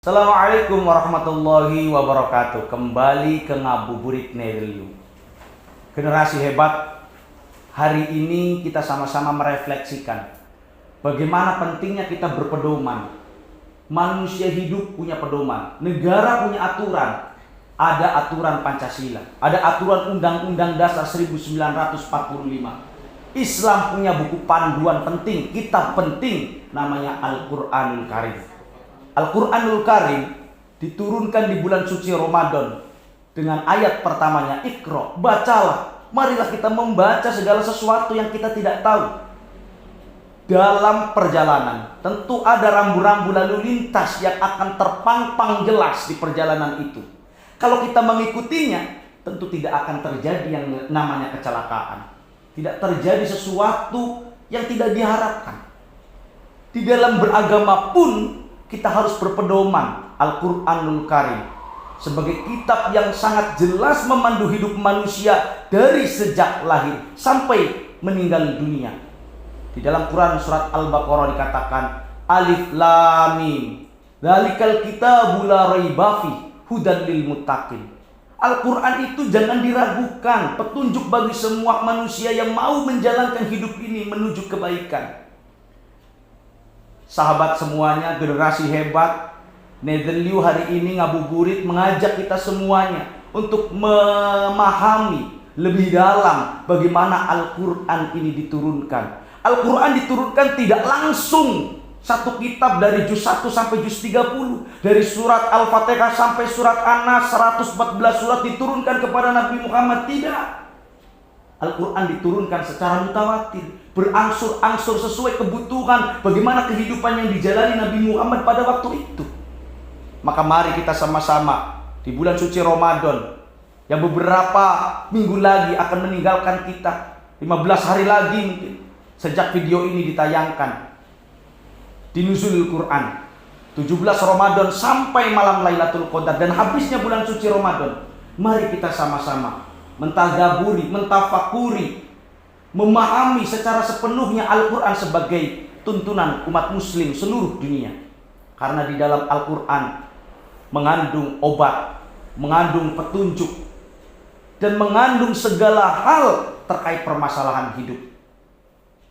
Assalamualaikum warahmatullahi wabarakatuh. Kembali ke Ngabuburit Nedelu. Generasi hebat, hari ini kita sama-sama merefleksikan bagaimana pentingnya kita berpedoman. Manusia hidup punya pedoman, negara punya aturan. Ada aturan Pancasila, ada aturan Undang-Undang Dasar 1945. Islam punya buku panduan penting, kitab penting, namanya Al-Quranul Karim. Al-Quranul Karim diturunkan di bulan suci Ramadan dengan ayat pertamanya, Iqra, bacalah. Marilah kita membaca segala sesuatu yang kita tidak tahu. Dalam perjalanan tentu ada rambu-rambu lalu lintas yang akan terpampang jelas di perjalanan itu. Kalau kita mengikutinya, tentu tidak akan terjadi yang namanya kecelakaan. Tidak terjadi sesuatu yang tidak diharapkan. Di dalam beragama pun kita harus berpedoman Al-Quranul Karim sebagai kitab yang sangat jelas memandu hidup manusia dari sejak lahir sampai meninggal dunia. Di dalam Quran surat Al-Baqarah dikatakan Alif Lam Mim, dzalikal kitabu la raiba fihi hudan lil muttaqin. Al-Quran itu jangan diragukan, petunjuk bagi semua manusia yang mau menjalankan hidup ini menuju kebaikan. Sahabat semuanya, generasi hebat, Nedelu hari ini Ngabuburit mengajak kita semuanya untuk memahami lebih dalam bagaimana Al-Quran ini diturunkan. Al-Quran diturunkan tidak langsung satu kitab dari juz 1 sampai juz 30. Dari surat Al-Fatihah sampai surat An-Nas, 114 surat diturunkan kepada Nabi Muhammad. Tidak. Al-Quran diturunkan secara mutawatir, berangsur-angsur sesuai kebutuhan bagaimana kehidupan yang dijalani Nabi Muhammad pada waktu itu. Maka mari kita sama-sama di bulan suci Ramadan yang beberapa minggu lagi akan meninggalkan kita, 15 hari lagi mungkin sejak video ini ditayangkan, di Nuzulul Quran 17 Ramadan sampai malam Lailatul Qadar dan habisnya bulan suci Ramadan. Mari kita sama-sama mentadaburi, mentafakuri, memahami secara sepenuhnya Al-Quran sebagai tuntunan umat muslim seluruh dunia. Karena di dalam Al-Quran mengandung obat, mengandung petunjuk, dan mengandung segala hal terkait permasalahan hidup.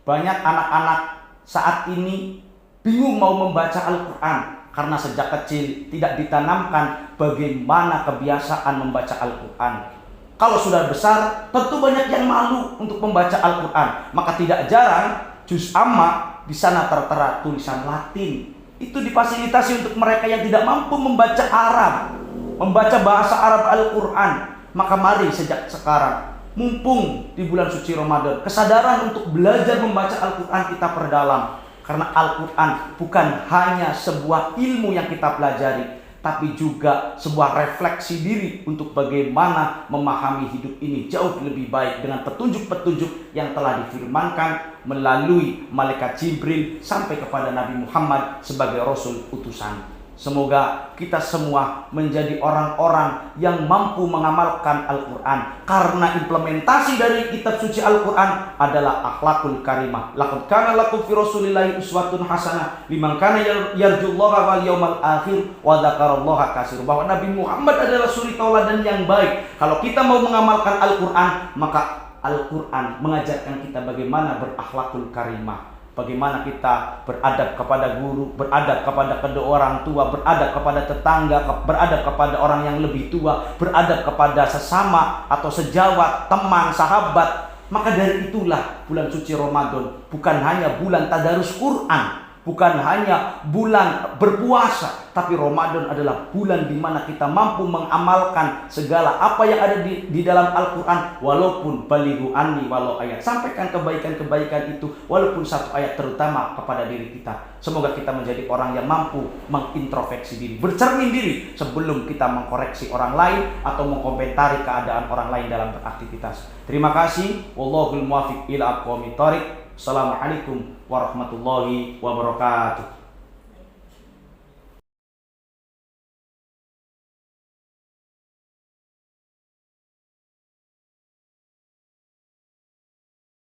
Banyak anak-anak saat ini bingung mau membaca Al-Quran karena sejak kecil tidak ditanamkan bagaimana kebiasaan membaca Al-Quran. Kalau sudah besar, tentu banyak yang malu untuk membaca Al-Quran. Maka tidak jarang juz amma di sana tertera tulisan Latin. Itu difasilitasi untuk mereka yang tidak mampu membaca Arab, membaca bahasa Arab Al-Quran. Maka mari sejak sekarang, mumpung di bulan suci Ramadan, kesadaran untuk belajar membaca Al-Quran kita perdalam. Karena Al-Quran bukan hanya sebuah ilmu yang kita pelajari, tapi juga sebuah refleksi diri untuk bagaimana memahami hidup ini jauh lebih baik dengan petunjuk-petunjuk yang telah difirmankan melalui malaikat Jibril sampai kepada Nabi Muhammad sebagai Rasul utusan. Semoga kita semua menjadi orang-orang yang mampu mengamalkan Al-Quran, karena implementasi dari kitab suci Al-Quran adalah akhlakul karimah. Laqad kana lakum fi rasulillahi uswatun hasanah liman kana yarjullaha wal yawmal akhir wa dzakarallaha katsir. Bahwa Nabi Muhammad adalah suri tauladan yang baik. Kalau kita mau mengamalkan Al-Quran, maka Al-Quran mengajarkan kita bagaimana berakhlakul karimah. Bagaimana kita beradab kepada guru, beradab kepada kedua orang tua, beradab kepada tetangga, beradab kepada orang yang lebih tua, beradab kepada sesama atau sejawat, teman, sahabat. Maka dari itulah bulan suci Ramadan bukan hanya bulan tadarus Quran, bukan hanya bulan berpuasa, tapi Ramadan adalah bulan di mana kita mampu mengamalkan segala apa yang ada di dalam Al-Quran. Walaupun balighu anni walau ayat, sampaikan kebaikan-kebaikan itu walaupun satu ayat, terutama kepada diri kita. Semoga kita menjadi orang yang mampu mengintrospeksi diri, bercermin diri sebelum kita mengkoreksi orang lain atau mengkomentari keadaan orang lain dalam beraktivitas. Terima kasih. Wallahul muwaffiq ila aqwamit thoriq. Assalamualaikum warahmatullahi wabarakatuh.